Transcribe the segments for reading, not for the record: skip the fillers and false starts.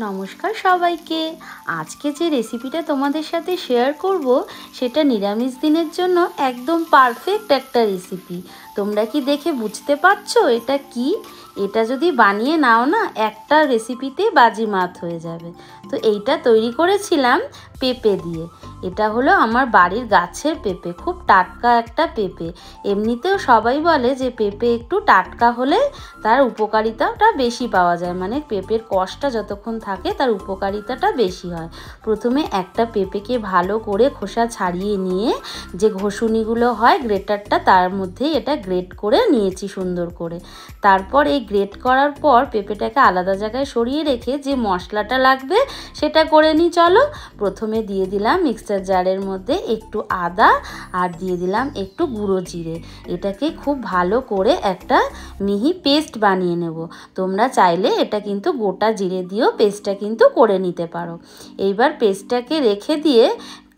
নমস্কার সবাইকে। আজকে যে রেসিপিটা তোমাদের সাথে শেয়ার করব সেটা নিরামিষ দিনের জন্য একদম পারফেক্ট একটা রেসিপি। তোমরা কি দেখে বুঝতে পারছো এটা কি? এটা যদি বানিয়ে নাও না, একটা রেসিপিতে বাজিমাত হয়ে যাবে। তো এইটা তৈরি করেছিলাম পেঁপে দিয়ে। এটা হলো আমার বাড়ির গাছের পেঁপে, খুব টাটকা একটা পেঁপে। এমনিতেও সবাই বলে যে পেঁপে একটু টাটকা হলে তার উপকারিতাটা বেশি পাওয়া যায়, মানে পেঁপের কষটা যতক্ষণ থাকে তার উপকারিতাটা বেশি হয়। প্রথমে একটা পেঁপেকে ভালো করে খোসা ছাড়িয়ে নিয়ে যে ঘষুনিগুলো হয় গ্রেটারটা, তার মধ্যেই এটা গ্রেট করে নিয়েছি সুন্দর করে। তারপর এই গ্রেট করার পর পেঁপেটাকে আলাদা জায়গায় সরিয়ে রেখে যে মশলাটা লাগবে সেটা করে নিই। চলো, প্রথমে দিয়ে দিলাম মিক্সচার জারের মধ্যে একটু আদা আর দিয়ে দিলাম একটু গুঁড়ো জিরে। এটাকে খুব ভালো করে একটা মিহি পেস্ট বানিয়ে নেব। তোমরা চাইলে এটা কিন্তু গোটা জিরে দিয়েও পেস্টটা কিন্তু করে নিতে পারো। এইবার পেস্টটাকে রেখে দিয়ে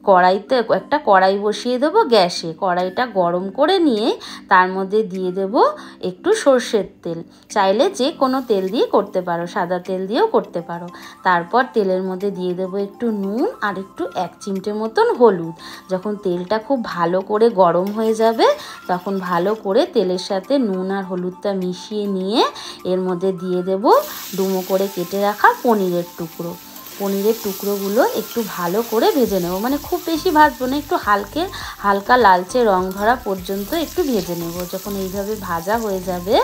কড়াইতে একটা কড়াই বসিয়ে দেবো গ্যাসে। কড়াইটা গরম করে নিয়ে তার মধ্যে দিয়ে দেব একটু সর্ষের তেল। চাইলে যে কোনো তেল দিয়ে করতে পারো, সাদা তেল দিয়েও করতে পারো। তারপর তেলের মধ্যে দিয়ে দেবো একটু নুন আর একটু 1 চিমটে মতন হলুদ। যখন তেলটা খুব ভালো করে গরম হয়ে যাবে তখন ভালো করে তেলের সাথে নুন আর হলুদটা মিশিয়ে নিয়ে এর মধ্যে দিয়ে দেব ডুমো করে কেটে রাখা পনিরের টুকরো। পনিরের টুকরোগুলো একটু ভালো করে ভেজে নেব, মানে খুব বেশি ভাজবো না, একটু হালকা লালচে রং ধরা পর্যন্ত একটু ভেজে নেব। যখন এইভাবে ভাজা হয়ে যাবে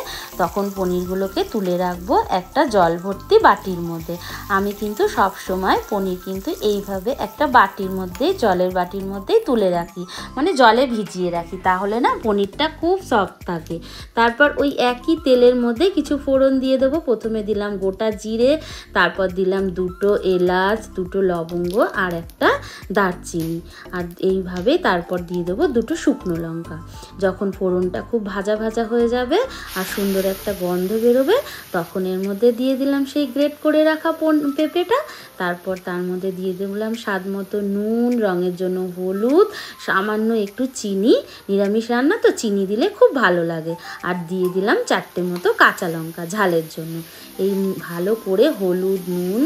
তখন পনিরগুলোকে তুলে রাখবো একটা জল ভর্তি বাটির মধ্যে। আমি কিন্তু সব সময় পনির কিন্তু এইভাবে একটা বাটির মধ্যে, জলের বাটির মধ্যেই তুলে রাখি, মানে জলে ভিজিয়ে রাখি, তাহলে না পনিরটা খুব সফট থাকে। তারপর ওই একই তেলের মধ্যে কিছু ফোড়ন দিয়ে দেবো। প্রথমে দিলাম গোটা জিরে, তারপর দিলাম 2টো এলাচ, 2টো লবঙ্গ আর একটা দারচিনি, আর এইভাবে তারপর দিয়ে দেবো 2টো শুকনো লঙ্কা। যখন ফোড়নটা খুব ভাজা ভাজা হয়ে যাবে আর সুন্দর একটা গন্ধ বেরোবে তখন এর মধ্যে দিয়ে দিলাম সেই গ্রেট করে রাখা পেঁপেটা। তারপর তার মধ্যে দিয়ে দিলাম স্বাদ মতো নুন, রঙের জন্য হলুদ, সামান্য একটু চিনি। নিরামিষ রান্না তো চিনি দিলে খুব ভালো লাগে। আর দিয়ে দিলাম 4টে মতো কাঁচা লঙ্কা ঝালের জন্য। এই ভালো করে হলুদ, নুন,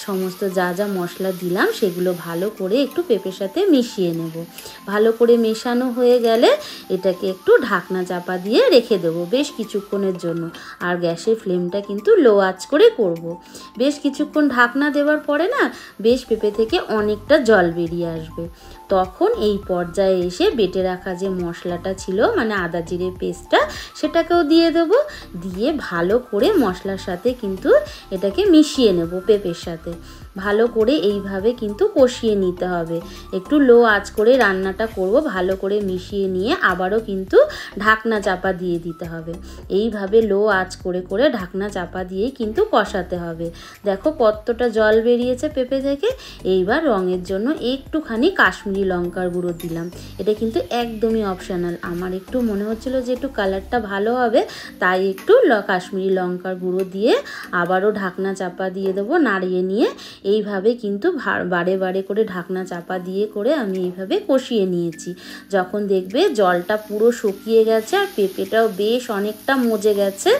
সমস্ত যা যা মশলা দিলাম সেগুলো ভালো করে একটু পেঁপের সাথে মিশিয়ে নেব। ভালো করে মেশানো হয়ে গেলে এটাকে একটু ঢাকনা চাপা দিয়ে রেখে দেবো বেশ কিছুক্ষণের জন্য। আর গ্যাসের ফ্লেমটা কিন্তু লো আঁচ করে করব। বেশ কিছুক্ষণ ঢাকনা দেওয়ার পরে না বেশ পেঁপে থেকে অনেকটা জল বেরিয়ে আসবে। তখন এই পর্যায়ে এসে বেটে রাখা যে মশলাটা ছিল, মানে আদা জিরে পেস্টটা, সেটাকেও দিয়ে দেবো। দিয়ে ভালো করে মশলার সাথে কিন্তু এটাকে মিশিয়ে নেব পেঁপের সাথে। ভালো করে এইভাবে কিন্তু কষিয়ে নিতে হবে। একটু লো আঁচ করে রান্নাটা করব। ভালো করে মিশিয়ে নিয়ে আবারও কিন্তু ঢাকনা চাপা দিয়ে দিতে হবে। এইভাবে লো আঁচ করে করে ঢাকনা চাপা দিয়েই কিন্তু কষাতে হবে। দেখো কতটা জল বেরিয়েছে পেঁপে থেকে। এইবার রঙের জন্য একটুখানি কাশ্মীরি লঙ্কার গুঁড়ো দিলাম। এটা কিন্তু একদমই অপশনাল। আমার একটু মনে হচ্ছিল যে একটু কালারটা ভালো হবে, তাই একটু কাশ্মীরি লঙ্কার গুঁড়ো দিয়ে আবারও ঢাকনা চাপা দিয়ে দেবো। নাড়িয়ে নিয়ে এইভাবে কিন্তু বারে বারে করে ঢাকনা চাপা দিয়ে করে আমি এইভাবে কষিয়ে নিয়েছি। যখন দেখবে জলটা পুরো শুকিয়ে গেছে আর পেঁপেটাও বেশ অনেকটা মজে গেছে,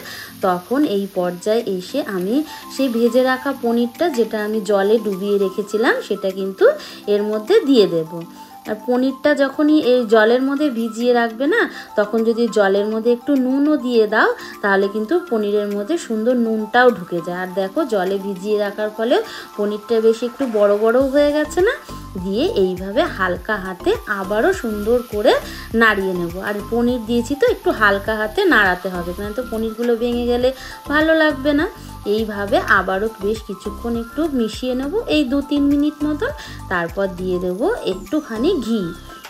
তখন এই পর্যায়ে এসে আমি সেই ভেজে রাখা পনিরটা, যেটা আমি জলে ডুবিয়ে রেখেছিলাম, সেটা কিন্তু এর মধ্যে দিয়ে দেব। আর পনিরটা যখনই এই জলের মধ্যে ভিজিয়ে রাখবে না, তখন যদি জলের মধ্যে একটু নুনও দিয়ে দাও তাহলে কিন্তু পনিরের মধ্যে সুন্দর নুনটাও ঢুকে যায়। আর দেখো জলে ভিজিয়ে রাখার ফলে পনিরটা বেশ একটু বড় বড়ও হয়ে গেছে না। দিয়ে এইভাবে হালকা হাতে আবারও সুন্দর করে নাড়িয়ে নেব। আর পনির দিয়েছি তো একটু হালকা হাতে নাড়াতে হবে, কারণ তো পনিরগুলো ভেঙে গেলে ভালো লাগবে না। এইভাবে আবারও বেশ কিছুক্ষণ একটু মিশিয়ে নেব, এই 2-3 মিনিট মতন। তারপর দিয়ে দেবো একটুখানি ঘি,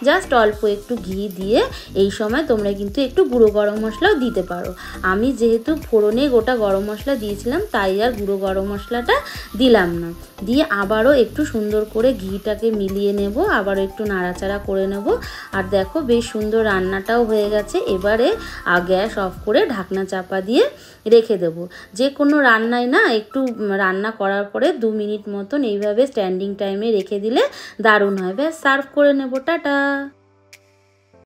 জাস্ট অল্প একটু ঘি দিয়ে। এই সময় তোমরা কিন্তু একটু গুঁড়ো গরম মশলাও দিতে পারো। আমি যেহেতু ফোড়নে গোটা গরম মশলা দিয়েছিলাম তাই আর গুঁড়ো গরম মশলাটা দিলাম না। দিয়ে আবারও একটু সুন্দর করে ঘিটাকে মিলিয়ে নেব, আবারও একটু নাড়াচাড়া করে নেব। আর দেখো বেশ সুন্দর রান্নাটাও হয়ে গেছে। এবারে গ্যাস অফ করে ঢাকনা চাপা দিয়ে রেখে দেব। যে কোনো রান্নায় না একটু রান্না করার পরে 2 মিনিট মতন এইভাবে স্ট্যান্ডিং টাইমে রেখে দিলে দারুণ হয়। ব্যাস সার্ভ করে নেব। টাটা।